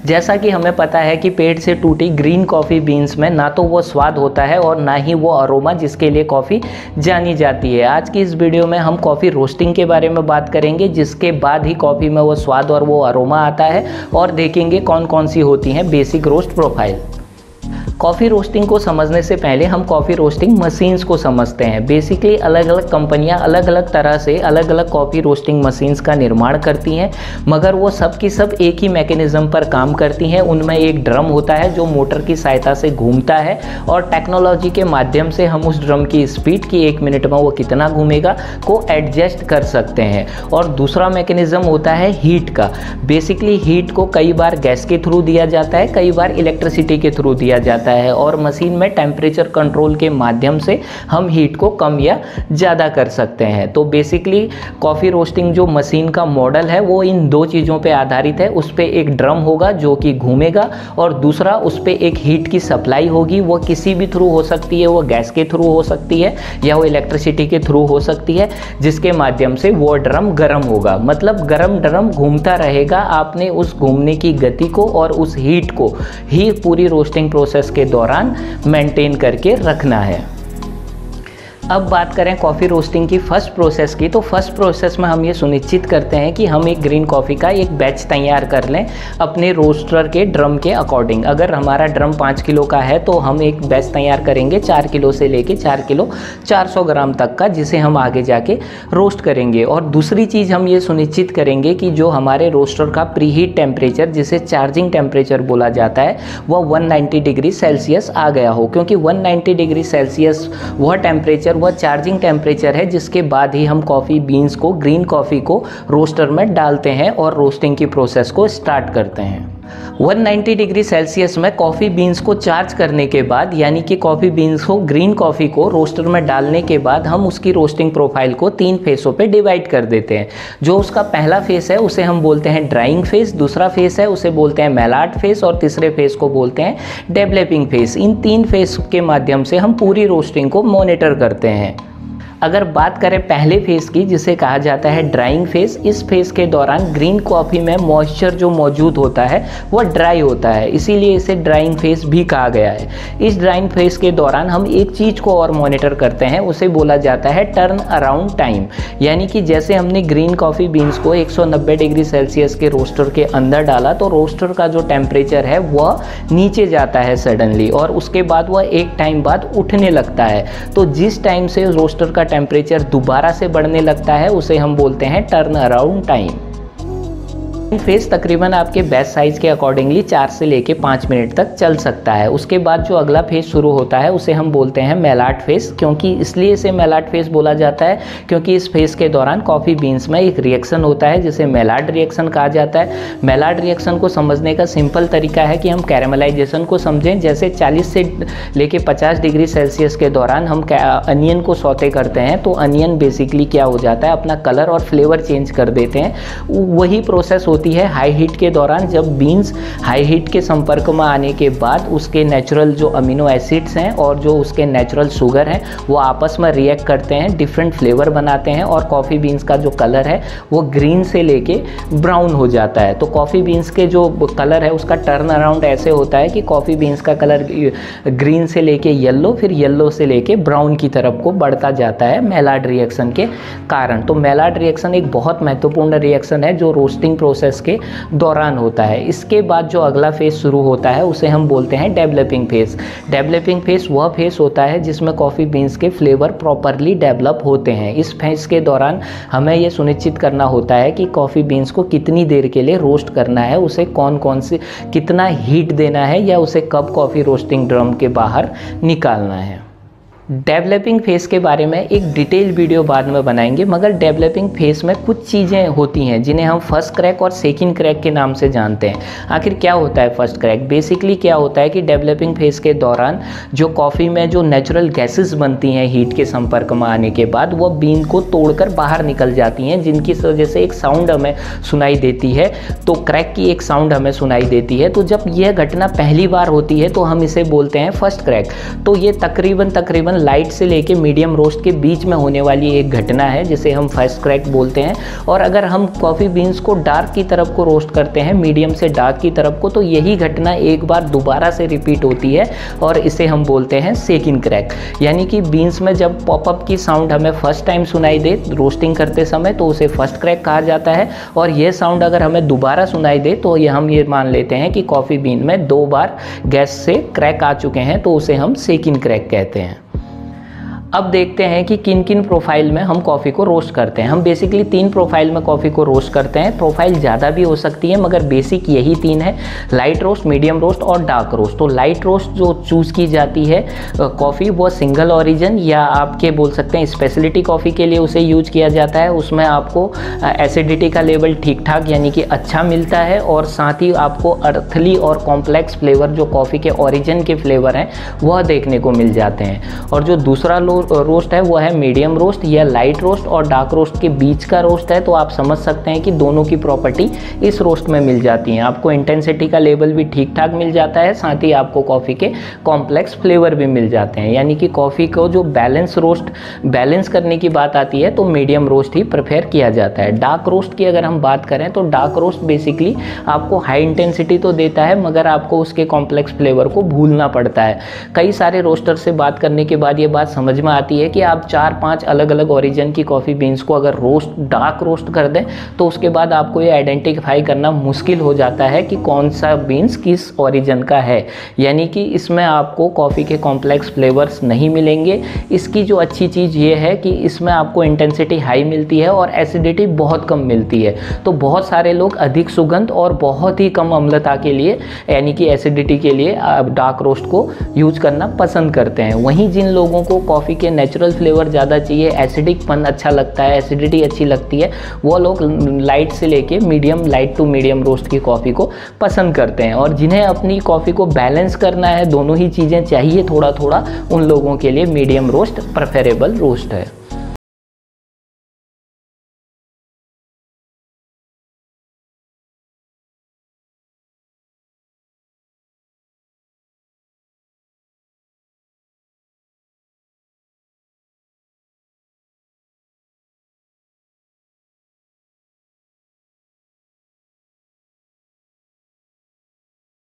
जैसा कि हमें पता है कि पेड़ से टूटी ग्रीन कॉफ़ी बीन्स में ना तो वो स्वाद होता है और ना ही वो अरोमा जिसके लिए कॉफ़ी जानी जाती है। आज की इस वीडियो में हम कॉफ़ी रोस्टिंग के बारे में बात करेंगे, जिसके बाद ही कॉफ़ी में वो स्वाद और वो अरोमा आता है, और देखेंगे कौन कौन सी होती हैं basic roast profile. Coffee roasting को समझने से पहले हम कॉफ़ी रोस्टिंग मशीन्स को समझते हैं। बेसिकली अलग अलग कंपनियां अलग अलग तरह से अलग अलग कॉफ़ी रोस्टिंग मशीन्स का निर्माण करती हैं, मगर वो सब की सब एक ही मैकेनिज़्म पर काम करती हैं। उनमें एक ड्रम होता है जो मोटर की सहायता से घूमता है, और टेक्नोलॉजी के माध्यम से हम उस ड्रम की स्पीड की 1 मिनट में वो कितना घूमेगा को एडजस्ट कर सकते हैं। और दूसरा मैकेनिज़्म होता है हीट का। बेसिकली हीट को कई बार गैस के थ्रू दिया जाता है, कई बार इलेक्ट्रिसिटी के थ्रू दिया जाता है, और मशीन में टेम्परेचर कंट्रोल के माध्यम से हम हीट को कम या ज़्यादा कर सकते हैं। तो बेसिकली कॉफ़ी रोस्टिंग जो मशीन का मॉडल है वो इन दो चीज़ों पे आधारित है। उस पे एक ड्रम होगा जो कि घूमेगा, और दूसरा उस पे एक हीट की सप्लाई होगी। वो किसी भी थ्रू हो सकती है, वो गैस के थ्रू हो सकती है या वो इलेक्ट्रिसिटी के थ्रू हो सकती है, जिसके माध्यम से वो ड्रम गर्म होगा। मतलब गर्म ड्रम घूमता रहेगा। आपने उस घूमने की गति को और उस हीट को ही पूरी रोस्टिंग प्रोसेस के दौरान मेंटेन करके रखना है। अब बात करें कॉफ़ी रोस्टिंग की फर्स्ट प्रोसेस की, तो फर्स्ट प्रोसेस में हम ये सुनिश्चित करते हैं कि हम एक ग्रीन कॉफ़ी का एक बैच तैयार कर लें अपने रोस्टर के ड्रम के अकॉर्डिंग। अगर हमारा ड्रम 5 किलो का है तो हम एक बैच तैयार करेंगे 4 किलो से लेके 4 किलो 400 ग्राम तक का, जिसे हम आगे जाके रोस्ट करेंगे। और दूसरी चीज़ हम ये सुनिश्चित करेंगे कि जो हमारे रोस्टर का प्रीहीट टेम्परेचर, जिसे चार्जिंग टेम्परेचर बोला जाता है, वह 190 डिग्री सेल्सियस आ गया हो, क्योंकि 190 डिग्री सेल्सियस वह टेम्परेचर, वह चार्जिंग टेम्परेचर है जिसके बाद ही हम कॉफ़ी बीन्स को, ग्रीन कॉफ़ी को रोस्टर में डालते हैं और रोस्टिंग की प्रोसेस को स्टार्ट करते हैं। 190 डिग्री सेल्सियस में कॉफ़ी बीन्स को चार्ज करने के बाद, यानी कि कॉफ़ी बीन्स को, ग्रीन कॉफ़ी को रोस्टर में डालने के बाद हम उसकी रोस्टिंग प्रोफाइल को 3 फेसों पे डिवाइड कर देते हैं। जो उसका पहला फेस है उसे हम बोलते हैं ड्राइंग फेस, दूसरा फेस है उसे बोलते हैं मेलाट फेस, और तीसरे फेस को बोलते हैं डेवलपिंग फेस। इन 3 फेस के माध्यम से हम पूरी रोस्टिंग को मॉनिटर करते हैं। अगर बात करें पहले फेस की, जिसे कहा जाता है ड्राइंग फेस, इस फेस के दौरान ग्रीन कॉफ़ी में मॉइस्चर जो मौजूद होता है वह ड्राई होता है, इसीलिए इसे ड्राइंग फेस भी कहा गया है। इस ड्राइंग फेस के दौरान हम एक चीज़ को और मॉनिटर करते हैं, उसे बोला जाता है टर्न अराउंड टाइम। यानी कि जैसे हमने ग्रीन कॉफ़ी बीन्स को 190 डिग्री सेल्सियस के रोस्टर के अंदर डाला, तो रोस्टर का जो टेम्परेचर है वह नीचे जाता है सडनली, और उसके बाद वह एक टाइम बाद उठने लगता है। तो जिस टाइम से रोस्टर का टेम्परेचर दोबारा से बढ़ने लगता है उसे हम बोलते हैं टर्न अराउंड टाइम। फेस तकरीबन आपके बैच साइज के अकॉर्डिंगली 4 से लेके 5 मिनट तक चल सकता है। उसके बाद जो अगला फेस शुरू होता है उसे हम बोलते हैं मेलाट फेस, क्योंकि इसलिए इसे मेलाट फेस बोला जाता है क्योंकि इस फेस के दौरान कॉफ़ी बीन्स में एक रिएक्शन होता है जिसे मेलाट रिएक्शन कहा जाता है। मेलाट रिएक्शन को समझने का सिंपल तरीका है कि हम कैरेमलाइजेशन को समझें। जैसे 40 से लेके 50 डिग्री सेल्सियस के दौरान हम अनियन को सौते करते हैं, तो अनियन बेसिकली क्या हो जाता है, अपना कलर और फ्लेवर चेंज कर देते हैं। वही प्रोसेस होती है हाई हीट के दौरान, जब बीन्स हाई हीट के संपर्क में आने के बाद उसके नेचुरल जो अमीनो एसिड्स हैं और जो उसके नेचुरल शुगर हैं वो आपस में रिएक्ट करते हैं, डिफरेंट फ्लेवर बनाते हैं, और कॉफ़ी बीन्स का जो कलर है वो ग्रीन से लेके ब्राउन हो जाता है। तो कॉफ़ी बीन्स के जो कलर है उसका टर्न अराउंड ऐसे होता है कि कॉफ़ी बीन्स का कलर ग्रीन से लेके येलो, फिर येलो से लेके ब्राउन की तरफ को बढ़ता जाता है मेलाट रिएक्शन के कारण। तो मेलाट रिएक्शन एक बहुत महत्वपूर्ण रिएक्शन है जो रोस्टिंग प्रोसेस के दौरान होता है। इसके बाद जो अगला फेस शुरू होता है उसे हम बोलते हैं डेवलपिंग फेस। डेवलपिंग फेस वह फेस होता है जिसमें कॉफ़ी बीन्स के फ्लेवर प्रॉपरली डेवलप होते हैं। इस फेस के दौरान हमें यह सुनिश्चित करना होता है कि कॉफ़ी बीन्स को कितनी देर के लिए रोस्ट करना है, उसे कौन कौन से कितना हीट देना है, या उसे कब कॉफ़ी रोस्टिंग ड्रम के बाहर निकालना है। डेवलपिंग फेस के बारे में एक डिटेल वीडियो बाद में बनाएंगे, मगर डेवलपिंग फेस में कुछ चीज़ें होती हैं जिन्हें हम फर्स्ट क्रैक और सेकंड क्रैक के नाम से जानते हैं। आखिर क्या होता है फर्स्ट क्रैक? बेसिकली क्या होता है कि डेवलपिंग फेस के दौरान जो कॉफ़ी में जो नेचुरल गैसेस बनती हैं हीट के संपर्क में आने के बाद, वो बीन को तोड़कर बाहर निकल जाती हैं, जिनकी वजह से एक साउंड हमें सुनाई देती है। तो क्रैक की एक साउंड हमें सुनाई देती है। तो जब यह घटना पहली बार होती है तो हम इसे बोलते हैं फर्स्ट क्रैक। तो ये तकरीबन तकरीबन लाइट से लेके मीडियम रोस्ट के बीच में होने वाली एक घटना है जिसे हम फर्स्ट क्रैक बोलते हैं। और अगर हम कॉफ़ी बीन्स को डार्क की तरफ को रोस्ट करते हैं, मीडियम से डार्क की तरफ को, तो यही घटना एक बार दोबारा से रिपीट होती है और इसे हम बोलते हैं सेकंड क्रैक। यानी कि बीन्स में जब पॉपअप की साउंड हमें फर्स्ट टाइम सुनाई दे रोस्टिंग करते समय तो उसे फर्स्ट क्रैक कहा जाता है, और यह साउंड अगर हमें दोबारा सुनाई दे तो हम ये मान लेते हैं कि कॉफ़ी बीन में 2 बार गैस से क्रैक आ चुके हैं, तो उसे हम सेकंड क्रैक कहते हैं। अब देखते हैं कि किन किन प्रोफाइल में हम कॉफ़ी को रोस्ट करते हैं। हम बेसिकली 3 प्रोफाइल में कॉफ़ी को रोस्ट करते हैं। प्रोफाइल ज़्यादा भी हो सकती है मगर बेसिक यही 3 है, लाइट रोस्ट, मीडियम रोस्ट और डार्क रोस्ट। तो लाइट रोस्ट जो चूज़ की जाती है कॉफ़ी, वो सिंगल ओरिजिन या आपके बोल सकते हैं स्पेशलिटी कॉफ़ी के लिए उसे यूज किया जाता है। उसमें आपको एसिडिटी का लेवल ठीक ठाक यानी कि अच्छा मिलता है, और साथ ही आपको अर्थली और कॉम्प्लेक्स फ्लेवर जो कॉफ़ी के ओरिजिन के फ्लेवर हैं वह देखने को मिल जाते हैं। और जो दूसरा रोस्ट है वो है मीडियम रोस्ट या लाइट रोस्ट, और डार्क रोस्ट के बीच का रोस्ट है। तो आप समझ सकते हैं कि दोनों की प्रॉपर्टी इस रोस्ट में मिल जाती हैं। आपको इंटेंसिटी का लेवल भी ठीक ठाक मिल जाता है, साथ ही आपको कॉफ़ी के कॉम्प्लेक्स फ्लेवर भी मिल जाते हैं। यानी कि कॉफ़ी को जो बैलेंस करने की बात आती है तो मीडियम रोस्ट ही प्रेफर किया जाता है। डार्क रोस्ट की अगर हम बात करें तो डार्क रोस्ट बेसिकली आपको हाई इंटेंसिटी तो देता है मगर आपको उसके कॉम्प्लेक्स फ्लेवर को भूलना पड़ता है। कई सारे रोस्टर से बात करने के बाद ये बात समझ में आती है कि आप 4-5 अलग अलग ओरिजिन की कॉफ़ी बीन्स को अगर डार्क रोस्ट कर दें तो उसके बाद आपको ये आइडेंटिफाई करना मुश्किल हो जाता है कि कौन सा बीन्स किस ओरिजिन का है। यानी कि इसमें आपको कॉफ़ी के कॉम्प्लेक्स फ्लेवर्स नहीं मिलेंगे। इसकी जो अच्छी चीज़ ये है कि इसमें आपको इंटेंसिटी हाई मिलती है और एसिडिटी बहुत कम मिलती है। तो बहुत सारे लोग अधिक सुगंध और बहुत ही कम अम्लता के लिए यानी कि एसिडिटी के लिए डार्क रोस्ट को यूज करना पसंद करते हैं। वहीं जिन लोगों को कॉफ़ी के नेचुरल फ्लेवर ज़्यादा चाहिए, एसिडिकपन अच्छा लगता है, एसिडिटी अच्छी लगती है, वो लोग लाइट से लेके लाइट टू मीडियम रोस्ट की कॉफ़ी को पसंद करते हैं। और जिन्हें अपनी कॉफ़ी को बैलेंस करना है, दोनों ही चीज़ें चाहिए थोड़ा थोड़ा, उन लोगों के लिए मीडियम रोस्ट प्रेफरेबल रोस्ट है।